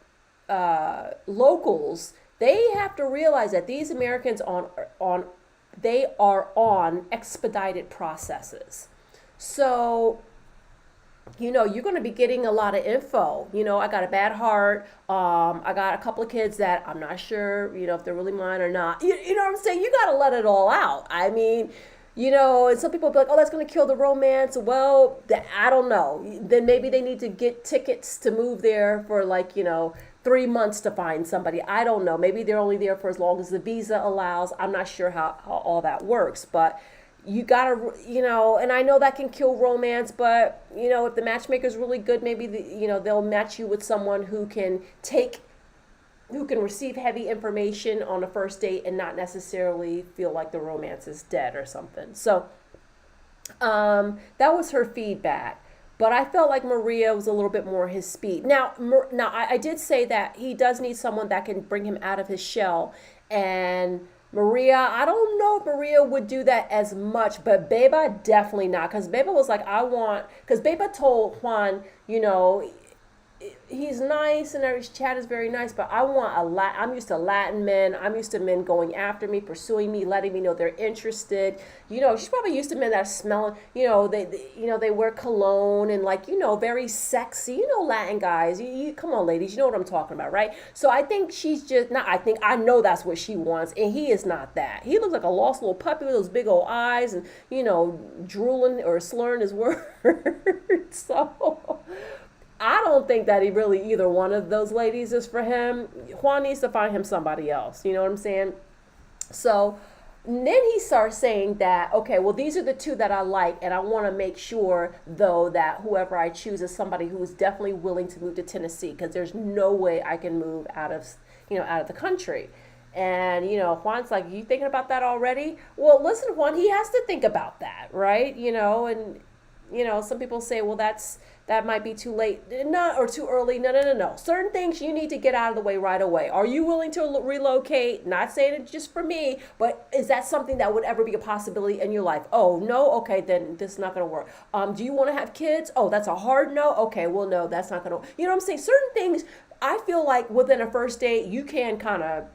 locals, they have to realize that these Americans they are on expedited processes. So you're going to be getting a lot of info. I got a bad heart. I got a couple of kids that I'm not sure, if they're really mine or not. You know what I'm saying? You got to let it all out. I mean, and some people be like, oh, that's going to kill the romance. Well, I don't know. Then maybe they need to get tickets to move there for 3 months to find somebody. I don't know. Maybe they're only there for as long as the visa allows. I'm not sure how all that works, but you gotta, and I know that can kill romance, but if the matchmaker's really good, maybe they'll match you with someone who can receive heavy information on the first date and not necessarily feel like the romance is dead or something. So that was her feedback. But I felt like Maria was a little bit more his speed. Now I did say that he does need someone that can bring him out of his shell. And Maria, I don't know if Maria would do that as much, but Beba definitely not. Because Beba was like, because Beba told Juan, he's nice and his chat is very nice, but I'm used to Latin men. I'm used to men going after me, pursuing me, letting me know they're interested. She's probably used to men that are smelling, they wear cologne and very sexy, Latin guys. Come on, ladies, you know what I'm talking about, right? So I think she's just, I know that's what she wants, and he is not that. He looks like a lost little puppy with those big old eyes and, drooling or slurring his words. So I don't think that he really either one of those ladies is for him. Juan needs to find him somebody else. You know what I'm saying? So then he starts saying that, okay, well, these are the two that I like, and I want to make sure, though, that whoever I choose is somebody who is definitely willing to move to Tennessee, because there's no way I can move out of the country. And, Juan's like, you thinking about that already? Well, listen, Juan, he has to think about that, right? And some people say, well, that might be too late, not or too early. No, no, no, no. Certain things you need to get out of the way right away. Are you willing to relocate? Not saying it just for me, but is that something that would ever be a possibility in your life? Oh, no. Okay, then this is not going to work. Do you want to have kids? Oh, that's a hard no. Okay, well, no, that's not going to. You know what I'm saying? Certain things. I feel like within a first date, you can kind of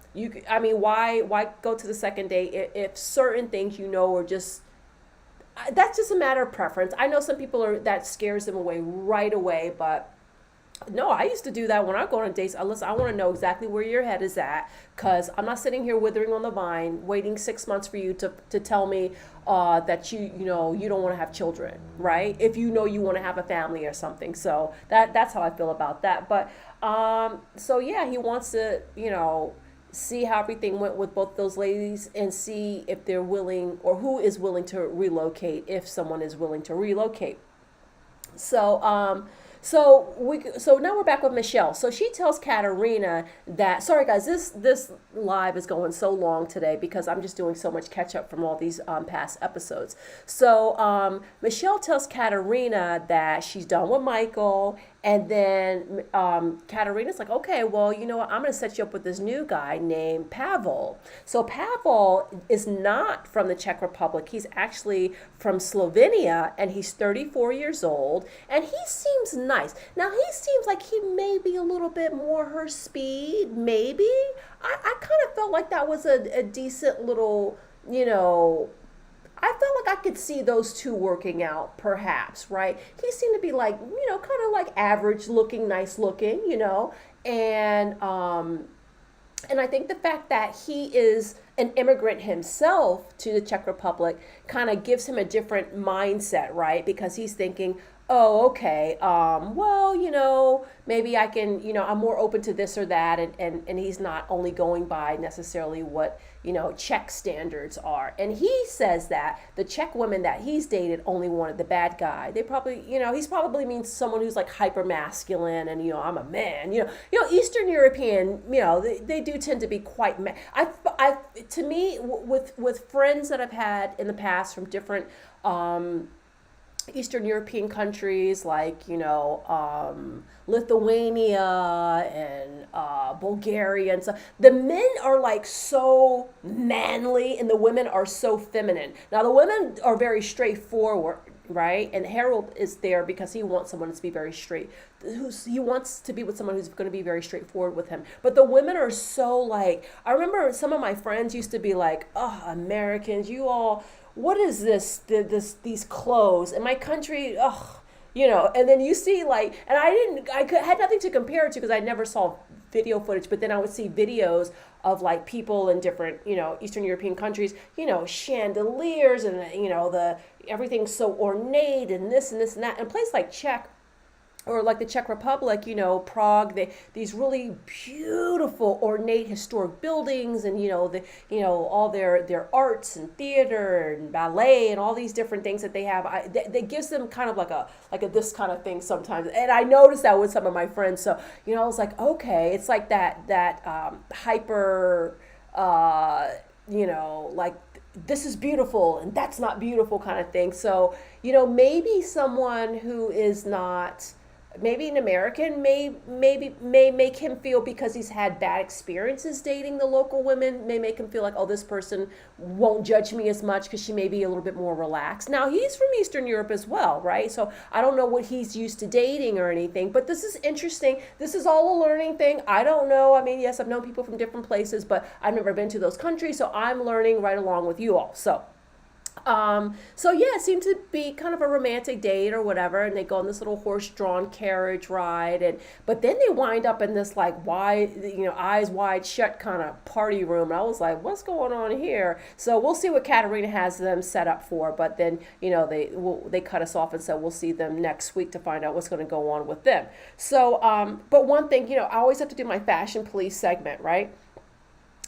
I mean, why go to the second date if certain things are just that's just a matter of preference. I know some people are that scares them away right away, but no, I used to do that when I go on dates. Listen, I want to know exactly where your head is at because I'm not sitting here withering on the vine, waiting 6 months for you to tell me that you don't want to have children, right? If you know you want to have a family or something. So that's how I feel about that. But so yeah, he wants to see how everything went with both those ladies and see if they're willing or who is willing to relocate if someone is willing to relocate. So now we're back with Michelle. So she tells Katerina that sorry guys, this live is going so long today because I'm just doing so much catch up from all these past episodes. So Michelle tells Katerina that she's done with Michael, and then Katerina's like, okay, well, you know what? I'm going to set you up with this new guy named Pavel. So Pavel is not from the Czech Republic. He's actually from Slovenia, and he's 34 years old, and he seems nice. Now, he seems like he may be a little bit more her speed, maybe. I kind of felt like that was a decent little, I felt like I could see those two working out, perhaps, right? He seemed to be like, kind of like average looking, nice looking, and I think the fact that he is an immigrant himself to the Czech Republic kind of gives him a different mindset, right? Because he's thinking, oh, okay, well, maybe I can, I'm more open to this or that. And he's not only going by necessarily what, Czech standards are. And he says that the Czech women that he's dated only wanted the bad guy. They probably, he's probably means someone who's like hyper masculine and, I'm a man, Eastern European, they do tend to be quite, to me, with friends that I've had in the past from different, Eastern European countries like, Lithuania and Bulgaria and stuff. The men are like so manly and the women are so feminine. Now, the women are very straightforward, right? And Harold is there because he wants someone to be very straight. He wants to be with someone who's going to be very straightforward with him. But the women are so like, I remember some of my friends used to be like, oh, Americans, you all, what is these clothes in my country? Ugh, and then you see like, and had nothing to compare it to because I never saw video footage, but then I would see videos of like people in different, Eastern European countries, chandeliers and, everything's so ornate and this and this and that. And a place like Czech or like the Czech Republic, Prague, these really beautiful, ornate, historic buildings, and all their arts and theater and ballet and all these different things that they have. That gives them kind of like a this kind of thing sometimes. And I noticed that with some of my friends. So I was like, okay, it's like that hyper, like, this is beautiful and that's not beautiful kind of thing. So maybe someone who is not. Maybe an American may make him feel, because he's had bad experiences dating the local women, may make him feel like, oh, this person won't judge me as much because she may be a little bit more relaxed. Now, he's from Eastern Europe as well, right? So I don't know what he's used to dating or anything, but this is interesting. This is all a learning thing. I don't know. I mean, yes, I've known people from different places, but I've never been to those countries, so I'm learning right along with you all. So yeah, it seemed to be kind of a romantic date or whatever, and they go on this little horse-drawn carriage ride, but then they wind up in this like eyes wide shut kind of party room. And I was like, what's going on here? So we'll see what Katerina has them set up for, but then they cut us off and said we'll see them next week to find out what's going to go on with them. So but one thing, I always have to do my fashion police segment, right?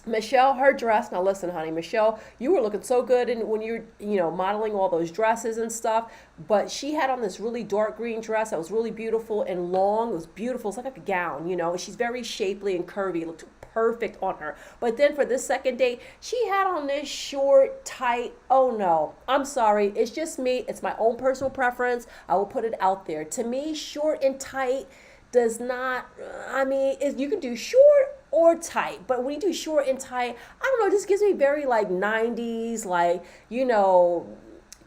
Michelle, her dress. Now listen, honey, Michelle, you were looking so good and when you're, modeling all those dresses and stuff. But she had on this really dark green dress that was really beautiful and long. It was beautiful. It's like a gown, And she's very shapely and curvy. It looked perfect on her. But then for this second date, she had on this short, tight. Oh no, I'm sorry. It's just me. It's my own personal preference. I will put it out there. To me, short and tight does not, you can do short or tight, but when you do short and tight, I don't know, it just gives me very like 90s, like,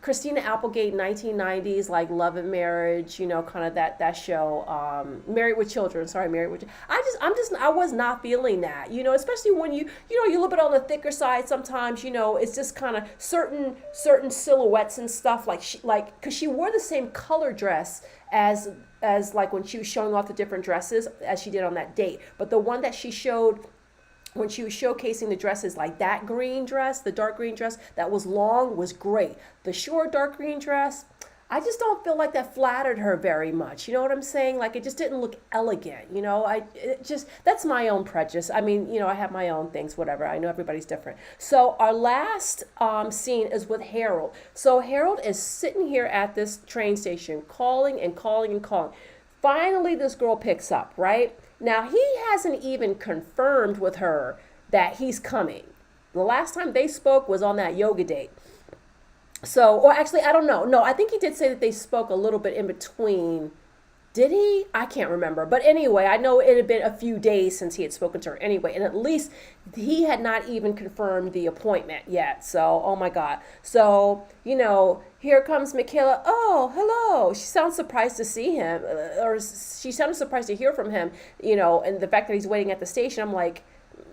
Christina Applegate, 1990s, like Love and Marriage, kind of that show, Married with Children. Sorry, Married with. I was not feeling that, especially when you're a little bit on the thicker side. Sometimes, it's just kind of certain silhouettes and stuff because she wore the same color dress as like when she was showing off the different dresses as she did on that date. But the one that she showed when she was showcasing the dresses, like that green dress, the dark green dress that was long, was great. The short dark green dress, I just don't feel like that flattered her very much. You know what I'm saying? Like it just didn't look elegant. That's my own prejudice. I have my own things, whatever. I know everybody's different. So our last scene is with Harold. So Harold is sitting here at this train station, calling and calling and calling. Finally, this girl picks up, right? Now, he hasn't even confirmed with her that he's coming. The last time they spoke was on that yoga date. So, or actually, I don't know. No, I think he did say that they spoke a little bit in between. Did he? I can't remember. But anyway, I know it had been a few days since he had spoken to her anyway. And at least he had not even confirmed the appointment yet. So, oh my God. So, here comes Michaela. Oh, hello. She sounds surprised to see him. Or she sounded surprised to hear from him, and the fact that he's waiting at the station. I'm like,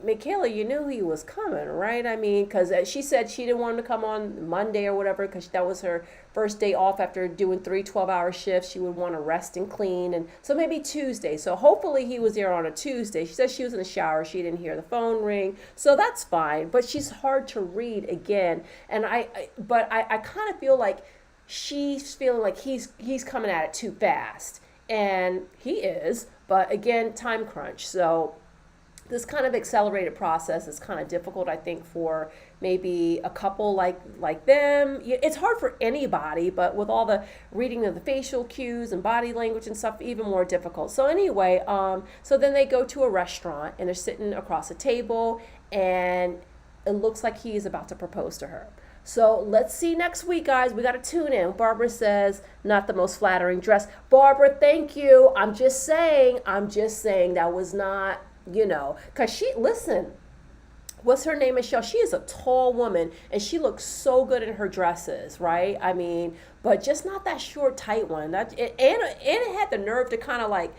Michaela, you knew he was coming, right? Because she said she didn't want him to come on Monday or whatever because that was her first day off after doing 3 12-hour shifts. She would want to rest and clean. And so maybe Tuesday. So hopefully he was there on a Tuesday. She said she was in the shower. She didn't hear the phone ring. So that's fine. But she's hard to read again. And I kind of feel like she's feeling like he's coming at it too fast. And he is. But again, time crunch. So this kind of accelerated process is kind of difficult, I think, for maybe a couple like them. It's hard for anybody, but with all the reading of the facial cues and body language and stuff, even more difficult. So anyway, so then they go to a restaurant and they're sitting across a table and it looks like he is about to propose to her. So let's see next week, guys. We got to tune in. Barbara says, not the most flattering dress. Barbara, thank you. I'm just saying that was not, because listen, what's her name, Michelle? She is a tall woman and she looks so good in her dresses, right? But just not that short, tight one. And it had the nerve to kind of like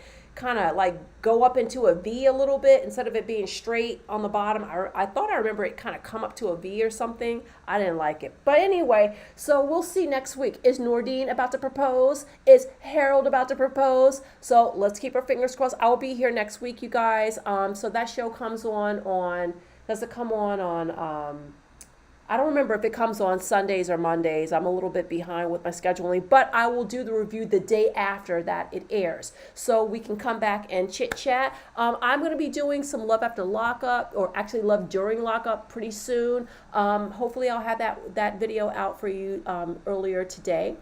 go up into a V a little bit instead of it being straight on the bottom. I thought I remember it kind of come up to a V or something. I didn't like it. But anyway, so we'll see next week. Is Nordine about to propose? Is Harold about to propose? So let's keep our fingers crossed. I'll be here next week, you guys. So that show comes does it come on I don't remember if it comes on Sundays or Mondays. I'm a little bit behind with my scheduling, but I will do the review the day after that it airs. So we can come back and chit chat. I'm going to be doing some Love After Lockup, or actually Love During Lockup pretty soon. Hopefully I'll have that video out for you earlier today.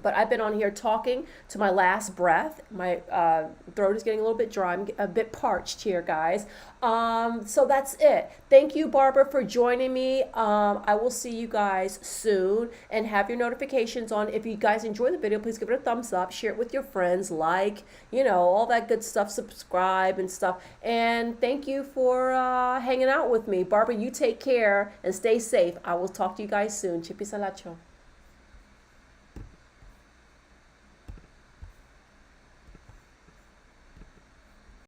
But I've been on here talking to my last breath. My throat is getting a little bit dry. I'm a bit parched here, guys. So that's it. Thank you, Barbara, for joining me. I will see you guys soon. And have your notifications on. If you guys enjoy the video, please give it a thumbs up. Share it with your friends. All that good stuff. Subscribe and stuff. And thank you for hanging out with me. Barbara, you take care and stay safe. I will talk to you guys soon. Chippy Salacho.